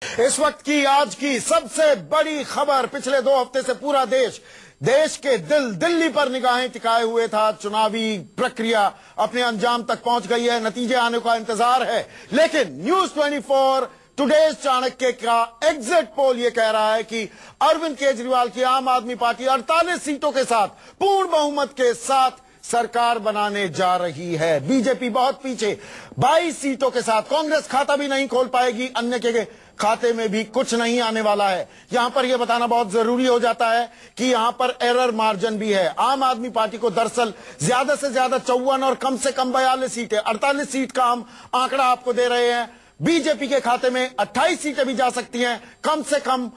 इस वक्त की आज की सबसे बड़ी खबर, पिछले 2 हफ्ते से पूरा देश के दिल्ली पर निगाहें टिकाए हुए था। चुनावी प्रक्रिया अपने अंजाम तक पहुंच गई है, नतीजे आने का इंतजार है, लेकिन न्यूज 24 टुडेज चाणक्य का एग्जिट पोल यह कह रहा है कि अरविंद केजरीवाल की आम आदमी पार्टी 48 सीटों के साथ पूर्ण बहुमत के साथ सरकार बनाने जा रही है। बीजेपी बहुत पीछे 22 सीटों के साथ, कांग्रेस खाता भी नहीं खोल पाएगी, अन्य के खाते में भी कुछ नहीं आने वाला है। यहां पर यह बताना बहुत जरूरी हो जाता है कि यहां पर एरर मार्जिन भी है। आम आदमी पार्टी को दरअसल ज्यादा से ज्यादा 54 और कम से कम 42 सीटें, 48 सीट का हम आंकड़ा आपको दे रहे हैं। बीजेपी के खाते में 28 सीटें भी जा सकती हैं, कम से कम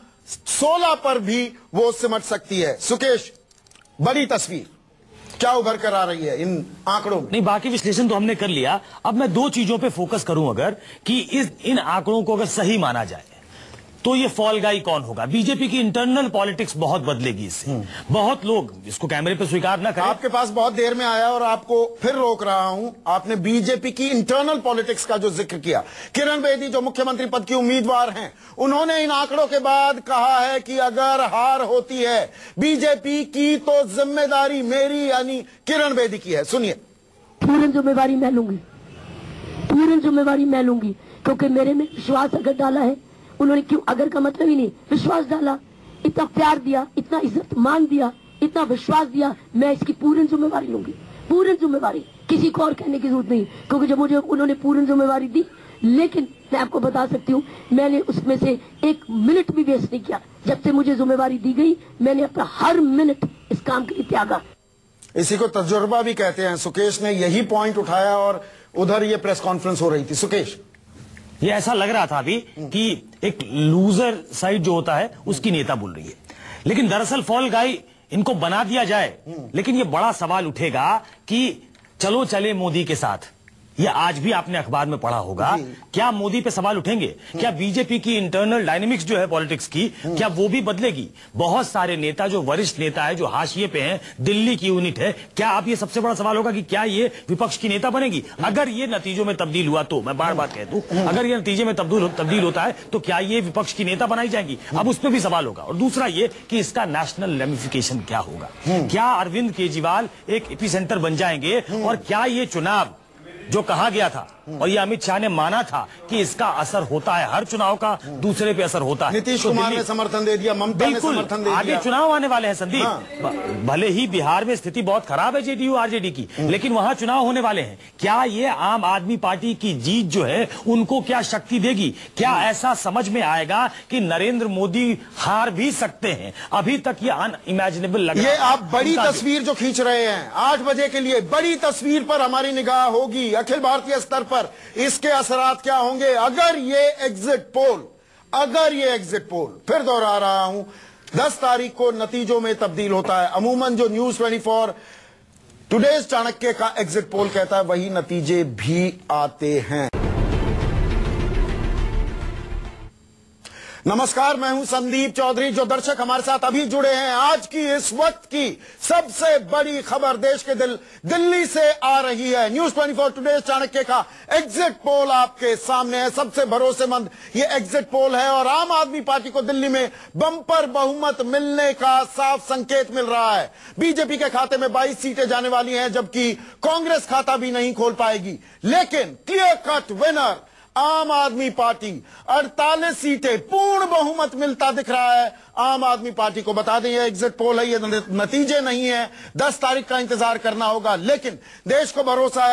16 पर भी वो सिमट सकती है। सुकेश, बड़ी तस्वीर क्या उभर कर आ रही है इन आंकड़ों में? नहीं, बाकी विश्लेषण तो हमने कर लिया। अब मैं 2 चीजों पे फोकस करूं अगर कि इन आंकड़ों को अगर सही माना जाए तो ये फॉल गाई कौन होगा। बीजेपी की इंटरनल पॉलिटिक्स बहुत बदलेगी इससे। बहुत लोग इसको कैमरे पे स्वीकार ना करें। आपके पास बहुत देर में आया और आपको फिर रोक रहा हूं। आपने बीजेपी की इंटरनल पॉलिटिक्स का जो जिक्र किया, किरण बेदी जो मुख्यमंत्री पद की उम्मीदवार हैं, उन्होंने इन आंकड़ों के बाद कहा है कि अगर हार होती है बीजेपी की तो जिम्मेदारी मेरी यानी किरण बेदी की है। सुनिए। पूरी जिम्मेवारी मैं लूंगी, पूरी जिम्मेवारी मैं लूंगी, क्योंकि मेरे में विश्वास अगर डाला है उन्होंने, क्यों अगर का मतलब ही नहीं, विश्वास डाला, इतना प्यार दिया, इतना इज्जत मान दिया, इतना विश्वास दिया, मैं इसकी पूरी जिम्मेवारी लूंगी। पूरी जिम्मेवारी, किसी को और कहने की जरूरत नहीं, क्योंकि जब मुझे उन्होंने पूरी जिम्मेवारी दी, लेकिन मैं आपको बता सकती हूँ मैंने उसमें से 1 मिनट भी वेस्ट नहीं किया। जब से मुझे जिम्मेवारी दी गई मैंने अपना हर मिनट इस काम के लिए त्यागा। इसी को तजुर्बा भी कहते हैं। सुकेश ने यही पॉइंट उठाया और उधर ये प्रेस कॉन्फ्रेंस हो रही थी। सुकेश, ये ऐसा लग रहा था अभी कि एक लूजर साइड जो होता है उसकी नेता बोल रही है, लेकिन दरअसल फॉल गाई इनको बना दिया जाए। लेकिन ये बड़ा सवाल उठेगा कि चलो चले मोदी के साथ, ये आज भी आपने अखबार में पढ़ा होगा। क्या मोदी पे सवाल उठेंगे? क्या बीजेपी की इंटरनल डायनेमिक्स जो है पॉलिटिक्स की, क्या वो भी बदलेगी? बहुत सारे नेता जो वरिष्ठ नेता है, जो हाशिए पे हैं, दिल्ली की यूनिट है, क्या अब ये सबसे बड़ा सवाल होगा कि क्या ये विपक्ष की नेता बनेगी? अगर ये नतीजों में तब्दील हुआ तो, मैं बार बार कह दूं, अगर ये नतीजे में तब्दील होता है तो क्या ये विपक्ष की नेता बनाई जाएगी? अब उस पर भी सवाल होगा। और दूसरा ये कि इसका नेशनल रेमिफिकेशन क्या होगा? क्या अरविंद केजरीवाल एक एपिसेंटर बन जाएंगे? और क्या ये चुनाव जो कहा गया था और ये अमित शाह ने माना था कि इसका असर होता है, हर चुनाव का दूसरे पे असर होता है। नीतीश कुमार ने समर्थन दे दिया, ममता ने समर्थन दे दिया। आगे चुनाव आने वाले हैं संदीप। भले ही बिहार में स्थिति बहुत खराब है जेडीयू आरजेडी की, लेकिन वहां चुनाव होने वाले हैं। क्या ये आम आदमी पार्टी की जीत जो है उनको क्या शक्ति देगी? क्या ऐसा समझ में आएगा कि नरेंद्र मोदी हार भी सकते हैं? अभी तक ये अनइमेजिनेबल लग रहा है। ये आप बड़ी तस्वीर जो खींच रहे हैं 8 बजे के लिए, बड़ी तस्वीर पर हमारी निगाह होगी अखिल भारतीय स्तर पर। इसके असरात क्या होंगे अगर ये एग्जिट पोल, फिर दोहरा रहा हूं, 10 तारीख को नतीजों में तब्दील होता है। अमूमन जो न्यूज 24 टुडेज चाणक्य का एग्जिट पोल कहता है वही नतीजे भी आते हैं। नमस्कार, मैं हूं संदीप चौधरी। जो दर्शक हमारे साथ अभी जुड़े हैं, आज की इस वक्त की सबसे बड़ी खबर देश के दिल्ली से आ रही है। न्यूज 24 टुडे चाणक्य का एग्जिट पोल आपके सामने है। सबसे भरोसेमंद ये एग्जिट पोल है और आम आदमी पार्टी को दिल्ली में बंपर बहुमत मिलने का साफ संकेत मिल रहा है। बीजेपी के खाते में 22 सीटें जाने वाली हैं, जबकि कांग्रेस खाता भी नहीं खोल पाएगी। लेकिन क्लियर कट विनर आम आदमी पार्टी, 48 सीटें, पूर्ण बहुमत मिलता दिख रहा है आम आदमी पार्टी को। बता दें ये एग्जिट पोल है, ये नतीजे नहीं है, 10 तारीख का इंतजार करना होगा। लेकिन देश को भरोसा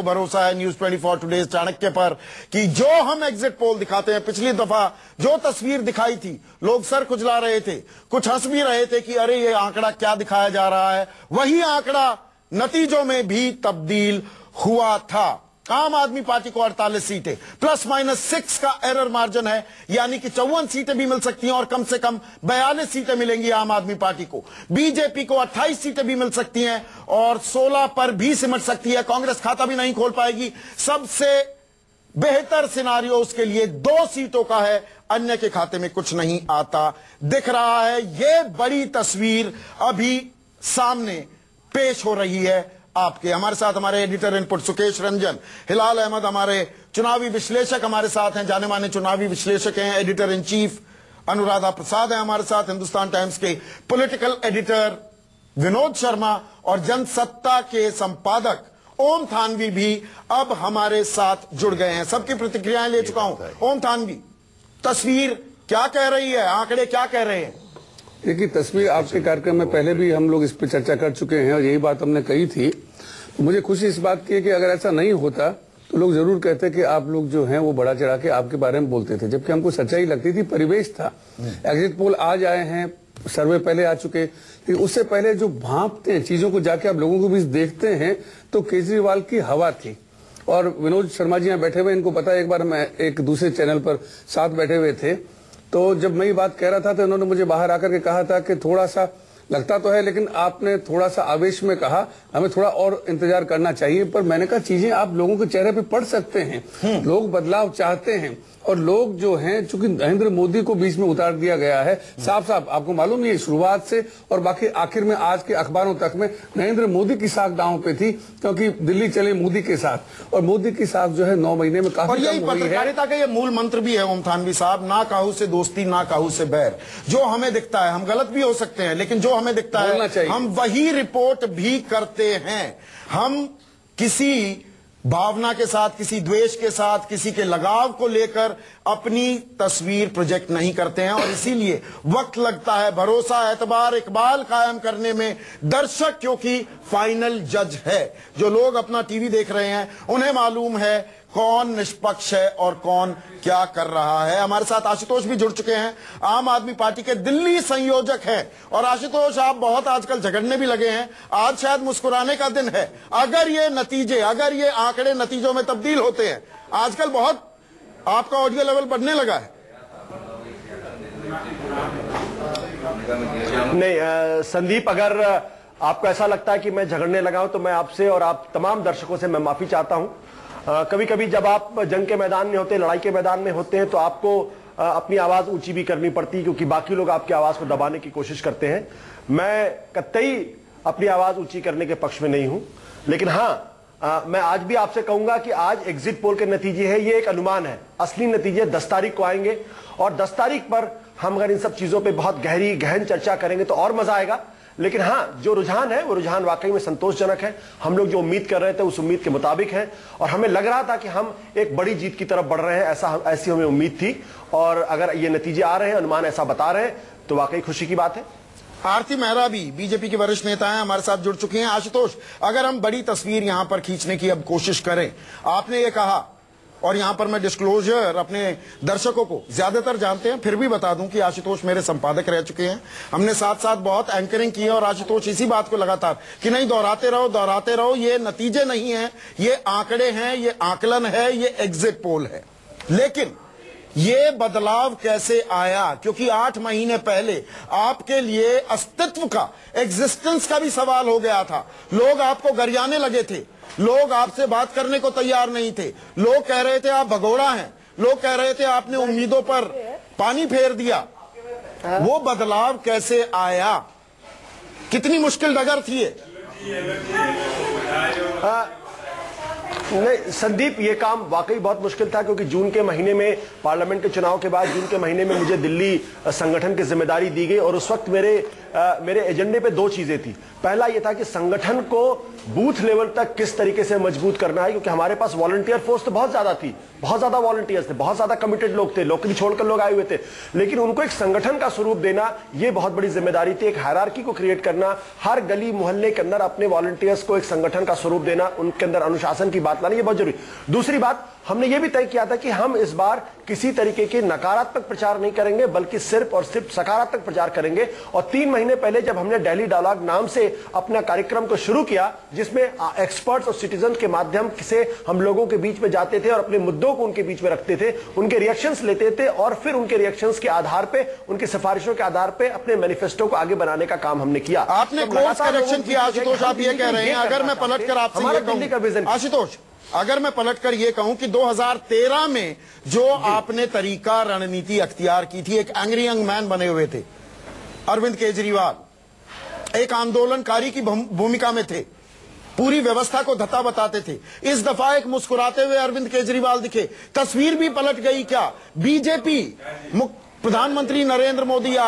है न्यूज 24 टुडे चाणक्य पर कि जो हम एग्जिट पोल दिखाते हैं, पिछली दफा जो तस्वीर दिखाई थी लोग सर खुजला रहे थे, कुछ हंस भी रहे थे कि अरे ये आंकड़ा क्या दिखाया जा रहा है, वही आंकड़ा नतीजों में भी तब्दील हुआ था। आम आदमी पार्टी को 48 सीटें ±6 का एरर मार्जिन है, यानी कि 54 सीटें भी मिल सकती हैं और कम से कम 42 सीटें मिलेंगी आम आदमी पार्टी को। बीजेपी को 28 सीटें भी मिल सकती हैं और 16 पर भी सिमट सकती है। कांग्रेस खाता भी नहीं खोल पाएगी। सबसे बेहतर सिनारियो उसके लिए 2 सीटों का है, अन्य के खाते में कुछ नहीं आता दिख रहा है। यह बड़ी तस्वीर अभी सामने पेश हो रही है आपके। हमारे साथ हमारे एडिटर इनपुट सुकेश रंजन, हिलाल अहमद हमारे चुनावी विश्लेषक हमारे साथ हैं, जाने माने चुनावी विश्लेषक हैं। Editor in chief Anuradha Prasad है हमारे साथ, हिंदुस्तान टाइम्स के पॉलिटिकल एडिटर विनोद शर्मा और जनसत्ता के संपादक ओम थानवी भी अब हमारे साथ जुड़ गए हैं। सबकी प्रतिक्रियाएं ले चुका हूं। ओम थानवी, तस्वीर क्या कह रही है, आंकड़े क्या कह रहे हैं? देखिए, तस्वीर आपके कार्यक्रम में पहले भी हम लोग इस पर चर्चा कर चुके हैं और यही बात हमने कही थी। तो मुझे खुशी इस बात की है कि अगर ऐसा नहीं होता तो लोग जरूर कहते कि आप लोग जो हैं वो बड़ा चढ़ा के आपके बारे में बोलते थे, जबकि हमको सच्चाई लगती थी, परिवेश था। एग्जिट पोल आज आए हैं, सर्वे पहले आ चुके, लेकिन उससे पहले जो भांपते हैं चीजों को, जाके आप लोगों के बीच देखते हैं तो केजरीवाल की हवा थी। और विनोद शर्मा जी यहाँ बैठे हुए, इनको पता है, एक बार मैं एक दूसरे चैनल पर साथ बैठे हुए थे, तो जब मैं ये बात कह रहा था तो इन्होंने मुझे बाहर आकर के कहा था कि थोड़ा सा लगता तो है, लेकिन आपने थोड़ा सा आवेश में कहा, हमें थोड़ा और इंतजार करना चाहिए। पर मैंने कहा चीजें आप लोगों के चेहरे पे पढ़ सकते हैं, लोग बदलाव चाहते हैं और लोग जो हैं, चूंकि नरेंद्र मोदी को बीच में उतार दिया गया है, साफ साफ आपको मालूम है, शुरुआत से और बाकी आखिर में आज के अखबारों तक में नरेंद्र मोदी की साख दांव पे थी, क्योंकि दिल्ली चले मोदी के साथ, और मोदी की साख जो है 9 महीने में काफी और यही पत्रकारिता का ये मूल मंत्र भी है ओम थानवी साहब, ना काहू से दोस्ती ना काहू से बैर। जो हमें दिखता है, हम गलत भी हो सकते हैं, लेकिन जो हमें दिखता है हम वही रिपोर्ट भी करते हैं। हम किसी भावना के साथ, किसी द्वेष के साथ, किसी के लगाव को लेकर अपनी तस्वीर प्रोजेक्ट नहीं करते हैं, और इसीलिए वक्त लगता है भरोसा, एतबार, इकबाल कायम करने में दर्शक क्योंकि फाइनल जज है। जो लोग अपना टीवी देख रहे हैं उन्हें मालूम है कौन निष्पक्ष है और कौन क्या कर रहा है। हमारे साथ आशुतोष भी जुड़ चुके हैं, आम आदमी पार्टी के दिल्ली संयोजक हैं। और आशुतोष, आप बहुत आजकल झगड़ने भी लगे हैं, आज शायद मुस्कुराने का दिन है। अगर ये नतीजे, अगर ये आंकड़े नतीजों में तब्दील होते हैं, आजकल बहुत आपका ऑडियो लेवल बढ़ने लगा है। नहीं संदीप, अगर आपको ऐसा लगता है कि मैं झगड़ने लगा हूं तो मैं आपसे और आप तमाम दर्शकों से मैं माफी चाहता हूं। कभी कभी जब आप जंग के मैदान में होते हैं, लड़ाई के मैदान में होते हैं, तो आपको अपनी आवाज ऊंची भी करनी पड़ती है, क्योंकि बाकी लोग आपकी आवाज को दबाने की कोशिश करते हैं। मैं कतई अपनी आवाज ऊंची करने के पक्ष में नहीं हूं, लेकिन हाँ, मैं आज भी आपसे कहूंगा कि आज एग्जिट पोल के नतीजे हैं, ये एक अनुमान है। असली नतीजे 10 तारीख को आएंगे, और 10 तारीख पर हम अगर इन सब चीजों पर बहुत गहन चर्चा करेंगे तो और मजा आएगा। लेकिन हाँ, जो रुझान है वो रुझान वाकई में संतोषजनक है। हम लोग जो उम्मीद कर रहे थे उस उम्मीद के मुताबिक है, और हमें लग रहा था कि हम एक बड़ी जीत की तरफ बढ़ रहे हैं, ऐसी हमें उम्मीद थी। और अगर ये नतीजे आ रहे हैं, अनुमान ऐसा बता रहे हैं, तो वाकई खुशी की बात है। आरती मेहरा भी बीजेपी के वरिष्ठ नेता हैं, हमारे साथ जुड़ चुकी हैं। आशुतोष, अगर हम बड़ी तस्वीर यहां पर खींचने की अब कोशिश करें, आपने ये कहा, और यहां पर मैं डिस्क्लोजर अपने दर्शकों को ज्यादातर जानते हैं, फिर भी बता दूं कि आशुतोष मेरे संपादक रह चुके हैं। हमने साथ साथ बहुत एंकरिंग की है, और आशुतोष इसी बात को लगातार कि नहीं, दोहराते रहो, ये नतीजे नहीं है, ये आंकड़े हैं, ये आकलन है, ये एग्जिट पोल है। लेकिन ये बदलाव कैसे आया? क्योंकि 8 महीने पहले आपके लिए अस्तित्व का, एग्जिस्टेंस का भी सवाल हो गया था। लोग आपको गरियाने लगे थे, लोग आपसे बात करने को तैयार नहीं थे, लोग कह रहे थे आप भगोड़ा हैं, लोग कह रहे थे आपने उम्मीदों पर पानी फेर दिया। वो बदलाव कैसे आया? कितनी मुश्किल डगर थी ये? नहीं संदीप, ये काम वाकई बहुत मुश्किल था, क्योंकि जून के महीने में, पार्लियामेंट के चुनाव के बाद जून के महीने में मुझे दिल्ली संगठन की जिम्मेदारी दी गई, और उस वक्त मेरे एजेंडे पे 2 चीजें थी। पहला ये था कि संगठन को बूथ लेवल तक किस तरीके से मजबूत करना है, क्योंकि हमारे पास वॉलंटियर फोर्स तो बहुत ज्यादा थी, बहुत ज्यादा वॉलंटियर्स थे, बहुत ज्यादा कमिटेड लोग थे, नौकरी छोड़कर लोग आए हुए थे, लेकिन उनको एक संगठन का स्वरूप देना ये बहुत बड़ी जिम्मेदारी थी। एक हायरार्की को क्रिएट करना, हर गली मोहल्ले के अंदर अपने वॉलंटियर्स को एक संगठन का स्वरूप देना, उनके अंदर अनुशासन की बात लाना, ये बहुत जरूरी। दूसरी बात, हमने ये भी तय किया था कि हम इस बार किसी तरीके के नकारात्मक प्रचार नहीं करेंगे, बल्कि सिर्फ और सिर्फ सकारात्मक प्रचार करेंगे। और 3 महीने पहले जब हमने दिल्ली डायलॉग नाम से अपना कार्यक्रम को शुरू किया, जिसमें एक्सपर्ट्स और सिटीजन के माध्यम से हम लोगों के बीच में जाते थे और अपने मुद्दों को उनके बीच में रखते थे, उनके रिएक्शंस लेते थे, और फिर उनके रिएक्शंस के आधार पे, उनकी सिफारिशों के आधार पे अपने मैनिफेस्टो को आगे बनाने का काम हमने किया। आपने कोर्स करेक्शन किया आशुतोष, आप ये कह रहे हैं, अगर मैं पलटकर आपसे ये कहूं आशुतोष, अगर मैं पलटकर यह कहूं कि 2013 में जो आपने तरीका, रणनीति अख्तियार की थी, एक एंग्री यंग मैन बने हुए थे अरविंद केजरीवाल, एक आंदोलनकारी की भूमिका में थे, पूरी व्यवस्था को धत्ता बताते थे। इस दफा एक मुस्कुराते हुए अरविंद केजरीवाल दिखे। तस्वीर भी पलट गई क्या? बीजेपी, प्रधानमंत्री नरेंद्र मोदी या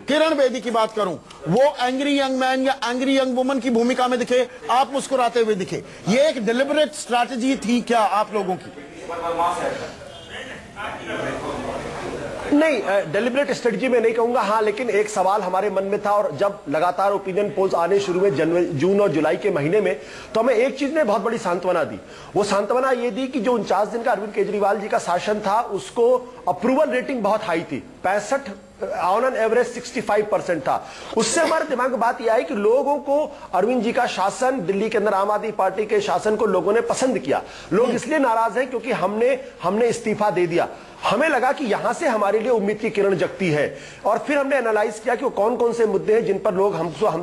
किरण बेदी की बात करूं, वो एंग्री यंग मैन या एंग्री यंग वुमन की भूमिका में दिखे, आप मुस्कुराते हुए दिखे। ये एक डिलिबरेट स्ट्रैटेजी थी क्या आप लोगों की? नहीं, डेलिब्रेट स्ट्रेटजी में नहीं कहूंगा। हाँ, लेकिन एक सवाल हमारे मन में था, और जब लगातार ओपिनियन पोल्स आने शुरू हुए जून और जुलाई के महीने में, तो हमें एक चीज ने बहुत बड़ी सांत्वना दी। वो सांत्वना ये दी कि जो 49 दिन का अरविंद केजरीवाल जी का शासन था, उसको अप्रूवल रेटिंग बहुत हाई थी, 65 ऑन एन एवरेज 65% था। उससे हमारे दिमाग में बात यह आई कि लोगों को अरविंद जी का शासन, दिल्ली के अंदर आम आदमी पार्टी के शासन को लोगों ने पसंद किया। लोग इसलिए नाराज हैं क्योंकि हमने इस्तीफा दे दिया। हमें लगा कि यहां से हमारे लिए उम्मीद की किरण जगती है, और फिर हमने एनालाइज किया कि वो कौन कौन से मुद्दे हैं जिन पर लोग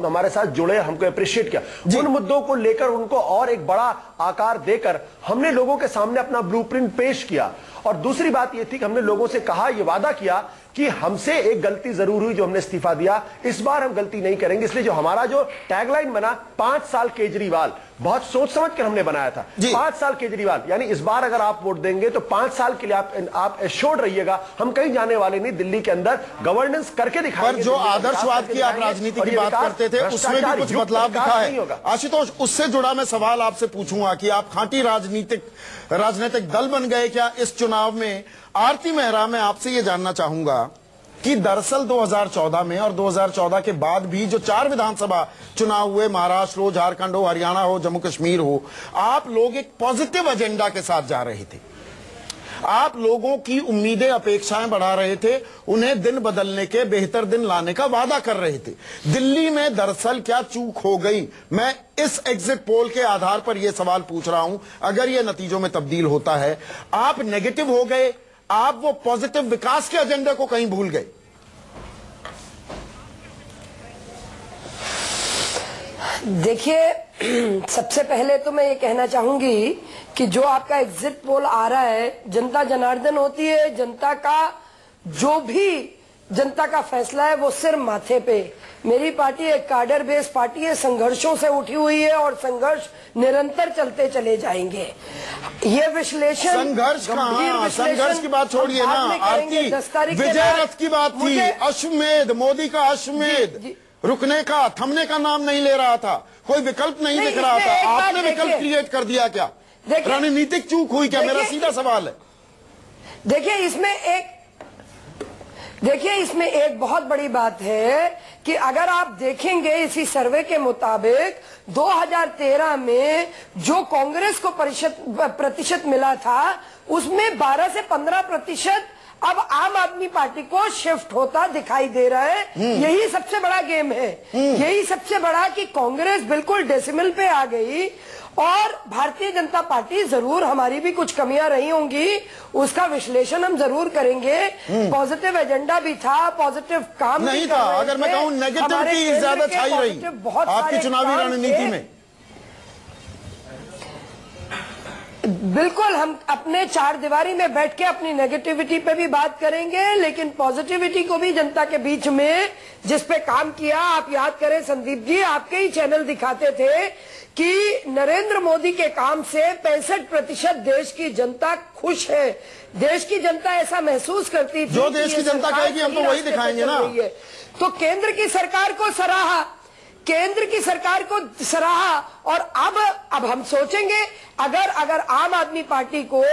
हमारे साथ जुड़े, हमको अप्रिशिएट किया। उन मुद्दों को लेकर उनको और एक बड़ा आकार देकर हमने लोगों के सामने अपना ब्लूप्रिंट पेश किया। और दूसरी बात यह थी कि हमने लोगों से कहा, यह वादा किया कि हमसे एक गलती जरूर हुई जो हमने इस्तीफा दिया, इस बार हम गलती नहीं करेंगे। इसलिए जो हमारा जो टैगलाइन बना, 5 साल केजरीवाल, बहुत सोच समझ कर हमने बनाया था। 5 साल केजरीवाल, यानी इस बार अगर आप वोट देंगे तो 5 साल के लिए आप एश्योर्ड रहिएगा, हम कहीं जाने वाले नहीं, दिल्ली के अंदर गवर्नेंस करके दिखाएंगे। पर जो आदर्शवाद की आप राजनीति की बात करते थे, उसमें भी कुछ बदलाव दिखा है। आशुतोष, उससे जुड़ा मैं सवाल आपसे पूछूंगा कि आप खांटी राजनीतिक दल बन गए क्या इस चुनाव में? आरती मेहरा, मैं आपसे ये जानना चाहूंगा कि दरअसल 2014 में और 2014 के बाद भी जो 4 विधानसभा चुनाव हुए, महाराष्ट्र हो, झारखंड हो, हरियाणा हो, जम्मू कश्मीर हो, आप लोग एक पॉजिटिव एजेंडा के साथ जा रहे थे। आप लोगों की उम्मीदें, अपेक्षाएं बढ़ा रहे थे, उन्हें दिन बदलने के, बेहतर दिन लाने का वादा कर रहे थे। दिल्ली में दरअसल क्या चूक हो गई? मैं इस एग्जिट पोल के आधार पर यह सवाल पूछ रहा हूं। अगर यह नतीजों में तब्दील होता है, आप नेगेटिव हो गए, आप वो पॉजिटिव विकास के एजेंडे को कहीं भूल गए? देखिए, सबसे पहले तो मैं ये कहना चाहूंगी कि जो आपका एग्जिट पोल आ रहा है, जनता जनार्दन होती है। जनता का जो भी जनता का फैसला है वो सिर्फ माथे पे। मेरी पार्टी एक कार्डर बेस्ड पार्टी है, संघर्षों से उठी हुई है और संघर्ष निरंतर चलते चले जाएंगे। ये विश्लेषण, संघर्ष की बात छोड़िए ना आरती, विजय रथ की बात थी, अश्वमेध, मोदी का अश्वमेध रुकने का, थमने का नाम नहीं ले रहा था, कोई विकल्प नहीं दिख रहा था, आपने विकल्प क्रिएट कर दिया क्या? रणनीतिक चूक हुई क्या? मेरा सीधा सवाल है। देखिए, इसमें एक बहुत बड़ी बात है कि अगर आप देखेंगे इसी सर्वे के मुताबिक 2013 में जो कांग्रेस को प्रतिशत मिला था, उसमें 12 से 15% अब आम आदमी पार्टी को शिफ्ट होता दिखाई दे रहा है। यही सबसे बड़ा गेम है, यही सबसे बड़ा कि कांग्रेस बिल्कुल डेसिमल पे आ गई। और भारतीय जनता पार्टी, जरूर हमारी भी कुछ कमियां रही होंगी, उसका विश्लेषण हम जरूर करेंगे। पॉजिटिव एजेंडा भी था, पॉजिटिव काम नहीं था। अगर मैं कहूं नेगेटिव की ज्यादा छाई रही आपकी चुनावी रणनीति में। बिल्कुल, हम अपने 4 दीवारी में बैठ के अपनी नेगेटिविटी पे भी बात करेंगे, लेकिन पॉजिटिविटी को भी जनता के बीच में जिस पे काम किया, आप याद करें संदीप जी, आपके ही चैनल दिखाते थे कि नरेंद्र मोदी के काम से 65% देश की जनता खुश है। देश की जनता ऐसा महसूस करती थी, जो देश की जनता कहेगी हम तो वही दिखाएंगे ना। तो केंद्र की सरकार को सराहा, और अब हम सोचेंगे अगर आम आदमी पार्टी को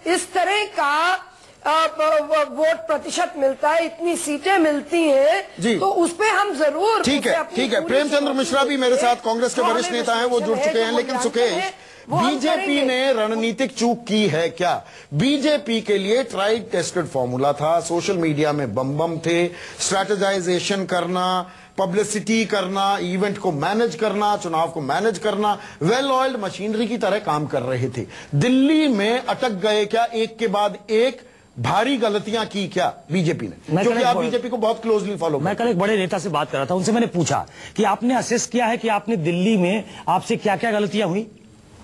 इस तरह का वोट प्रतिशत मिलता है, इतनी सीटें मिलती हैं, तो उस पे हम जरूर। ठीक है। प्रेमचंद्र मिश्रा भी मेरे साथ, कांग्रेस के वरिष्ठ नेता हैं, वो जुड़ चुके हैं। लेकिन सुकेश, बीजेपी ने रणनीतिक चूक की है क्या? बीजेपी के लिए ट्राइड टेस्टेड फॉर्मूला था, सोशल मीडिया में बम थे, स्ट्रेटेजाइजेशन करना, पब्लिसिटी करना, इवेंट को मैनेज करना, चुनाव को मैनेज करना, वेल ऑयल्ड मशीनरी की तरह काम कर रहे थे। दिल्ली में अटक गए क्या? एक के बाद एक भारी गलतियां की क्या बीजेपी ने? क्योंकि आप बीजेपी को बहुत क्लोजली फॉलो। मैं कल एक बड़े नेता से बात कर रहा था, उनसे मैंने पूछा कि आपने असेस किया है कि आपने दिल्ली में आपसे क्या क्या गलतियां हुई?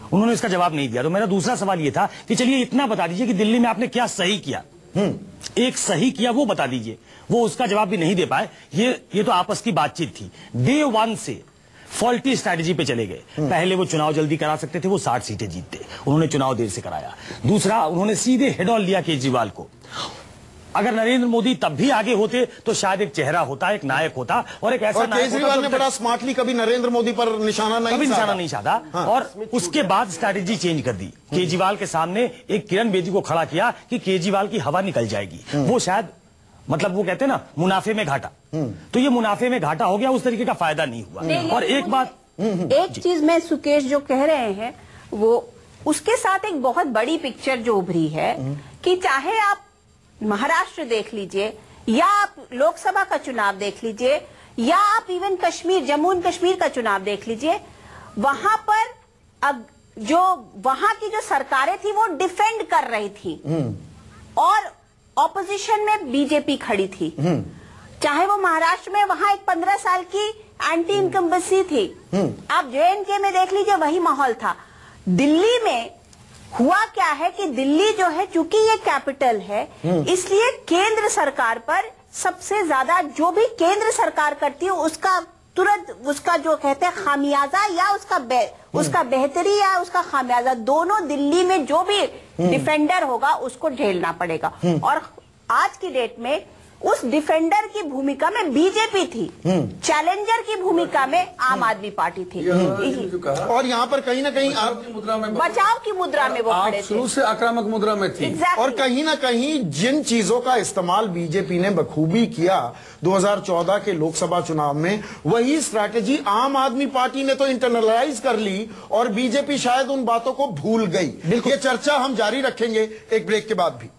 उन्होंने इसका जवाब नहीं दिया। तो मेरा दूसरा सवाल यह था कि चलिए इतना बता दीजिए कि दिल्ली में आपने क्या सही किया, एक सही किया वो बता दीजिए। वो उसका जवाब भी नहीं दे पाए। ये तो आपस की बातचीत थी। डे 1 से फॉल्टी स्ट्रैटेजी पे चले गए। पहले वो चुनाव जल्दी करा सकते थे, वो 60 सीटें जीतते, उन्होंने चुनाव देर से कराया। दूसरा, उन्होंने सीधे हेड ऑन लिया केजरीवाल को। अगर नरेंद्र मोदी तब भी आगे होते तो शायद एक चेहरा होता, एक नायक होता, और एक ऐसा नायक केजरीवाल ने बड़ा स्मार्टली कभी नरेंद्र मोदी पर निशाना नहीं साधा। हाँ। और उसके बाद स्ट्रैटेजी चेंज कर दी। केजरीवाल के सामने एक किरण बेदी को खड़ा किया कि केजरीवाल की हवा निकल जाएगी। वो शायद, मतलब वो कहते हैं ना, मुनाफे में घाटा, तो ये मुनाफे में घाटा हो गया, उस तरीके का फायदा नहीं हुआ। और एक बात, एक चीज में सुकेश जो कह रहे हैं, वो उसके साथ एक बहुत बड़ी पिक्चर जो उभरी है कि चाहे आप महाराष्ट्र देख लीजिए, या आप लोकसभा का चुनाव देख लीजिए, या आप इवन कश्मीर, जम्मू एंड कश्मीर का चुनाव देख लीजिए, वहां पर अब जो वहां की जो सरकारें थी वो डिफेंड कर रही थी और ऑपोजिशन में बीजेपी खड़ी थी। चाहे वो महाराष्ट्र में वहां एक 15 साल की एंटी इनकम्बेंसी थी। आप JNK में देख लीजिए, वही माहौल था। दिल्ली में हुआ क्या है कि दिल्ली जो है, चूंकि ये कैपिटल है, इसलिए केंद्र सरकार पर सबसे ज्यादा जो भी केंद्र सरकार करती है उसका तुरंत, उसका जो कहते हैं खामियाजा या उसका बेहतरी या उसका खामियाजा, दोनों दिल्ली में जो भी डिफेंडर होगा उसको झेलना पड़ेगा। और आज की डेट में उस डिफेंडर की भूमिका में बीजेपी थी, चैलेंजर की भूमिका में आम आदमी पार्टी थी। और यहाँ पर कहीं ना कहीं बचाव की मुद्रा में वो खड़े थे, शुरू से आक्रामक मुद्रा में थी। और कहीं ना कहीं जिन चीजों का इस्तेमाल बीजेपी ने बखूबी किया 2014 के लोकसभा चुनाव में, वही स्ट्रैटेजी आम आदमी पार्टी ने तो इंटरनलाइज कर ली और बीजेपी शायद उन बातों को भूल गई। ये चर्चा हम जारी रखेंगे एक ब्रेक के बाद भी।